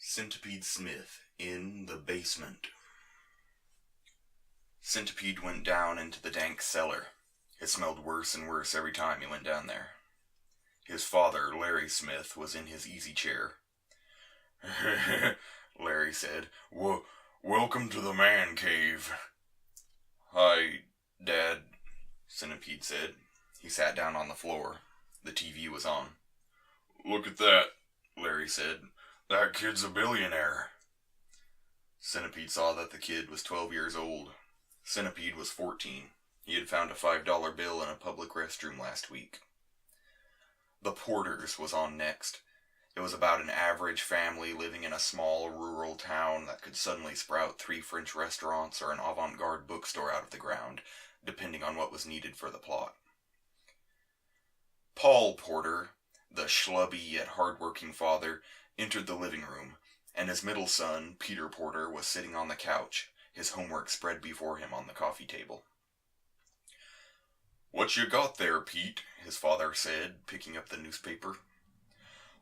Centipede Smith in the basement. Centipede went down into the dank cellar. It smelled worse and worse every time he went down there. His father, Larry Smith, was in his easy chair. Larry said, Welcome to the man cave. Hi, Dad, Centipede said. He sat down on the floor. The TV was on. Look at that, Larry said. That kid's a billionaire. Centipede saw that the kid was 12 years old. Centipede was 14. He had found a $5 bill in a public restroom last week. The Porters was on next. It was about an average family living in a small rural town that could suddenly sprout 3 French restaurants or an avant-garde bookstore out of the ground, depending on what was needed for the plot. Paul Porter, the schlubby yet hard-working father, entered the living room, and his middle son, Peter Porter, was sitting on the couch, his homework spread before him on the coffee table. What you got there, Pete? His father said, picking up the newspaper.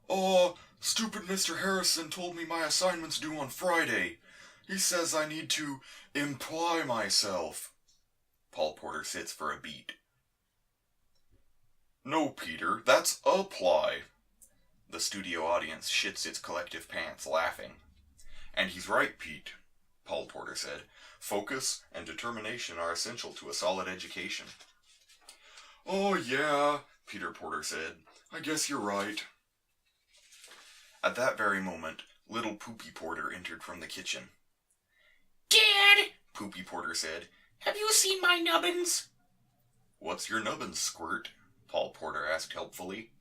Oh, stupid Mr. Harrison told me my assignment's due on Friday. He says I need to imply myself. Paul Porter sits for a beat. No, Peter, that's apply. The studio audience shits its collective pants, laughing. And he's right, Pete, Paul Porter said. Focus and determination are essential to a solid education. Oh, yeah, Peter Porter said. I guess you're right. At that very moment, little Poopy Porter entered from the kitchen. Dad, Poopy Porter said, have you seen my nubbins? What's your nubbins, Squirt? Paul Porter asked helpfully.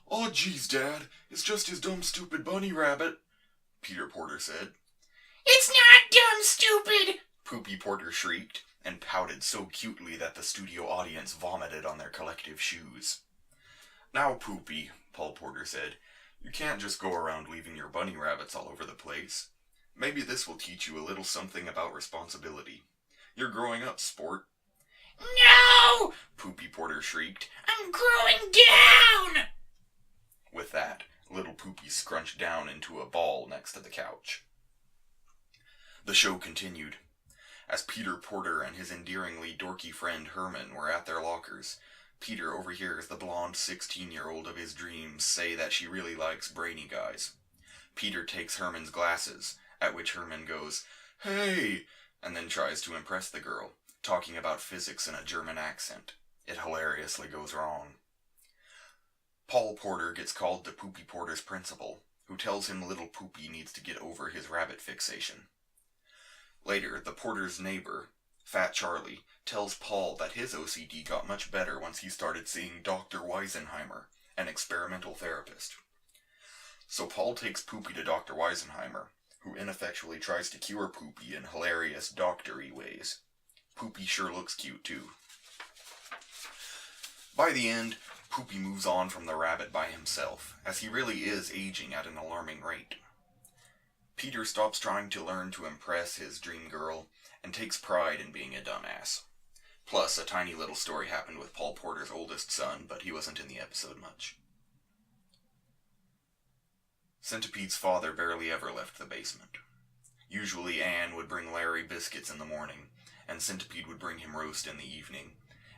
Oh, geez, Dad, it's just his dumb, stupid bunny rabbit, Peter Porter said. It's not dumb, stupid, Poopy Porter shrieked, and pouted so cutely that the studio audience vomited on their collective shoes. Now, Poopy, Paul Porter said, you can't just go around leaving your bunny rabbits all over the place. Maybe this will teach you a little something about responsibility. You're growing up, sport. No! Poopy Porter shrieked. I'm growing down! With that, little Poopy scrunched down into a ball next to the couch. The show continued. As Peter Porter and his endearingly dorky friend Herman were at their lockers, Peter overhears the blonde 16-year-old of his dreams say that she really likes brainy guys. Peter takes Herman's glasses, at which Herman goes, Hey! And then tries to impress the girl, talking about physics in a German accent. It hilariously goes wrong. Paul Porter gets called to Poopy Porter's principal, who tells him little Poopy needs to get over his rabbit fixation. Later, the Porter's neighbor, Fat Charlie, tells Paul that his OCD got much better once he started seeing Dr. Weisenheimer, an experimental therapist. So Paul takes Poopy to Dr. Weisenheimer, who ineffectually tries to cure Poopy in hilarious doctor-y ways. Poopy sure looks cute, too. By the end, Poopy moves on from the rabbit by himself, as he really is aging at an alarming rate. Peter stops trying to learn to impress his dream girl, and takes pride in being a dumbass. Plus, a tiny little story happened with Paul Porter's oldest son, but he wasn't in the episode much. Centipede's father barely ever left the basement. Usually Anne would bring Larry biscuits in the morning, and Centipede would bring him roast in the evening,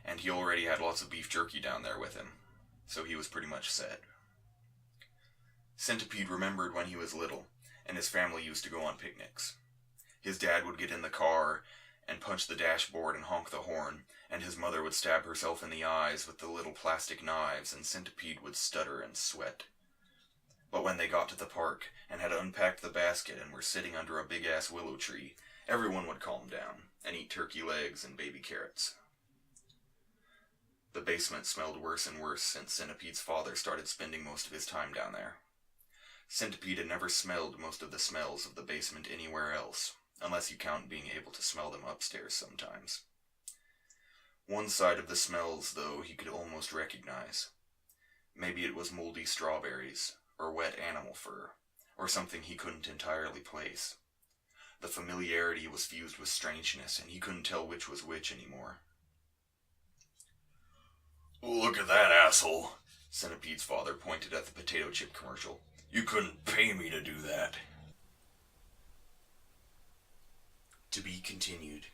and he already had lots of beef jerky down there with him, so he was pretty much set. Centipede remembered when he was little, and his family used to go on picnics. His dad would get in the car and punch the dashboard and honk the horn, and his mother would stab herself in the eyes with the little plastic knives, and Centipede would stutter and sweat. But when they got to the park and had unpacked the basket and were sitting under a big-ass willow tree, everyone would calm down and eat turkey legs and baby carrots. The basement smelled worse and worse since Centipede's father started spending most of his time down there. Centipede had never smelled most of the smells of the basement anywhere else, unless you count being able to smell them upstairs sometimes. One side of the smells, though, he could almost recognize. Maybe it was moldy strawberries, or wet animal fur, or something he couldn't entirely place. The familiarity was fused with strangeness, and he couldn't tell which was which anymore. Look at that asshole, Centipede's father pointed at the potato chip commercial. You couldn't pay me to do that. To be continued.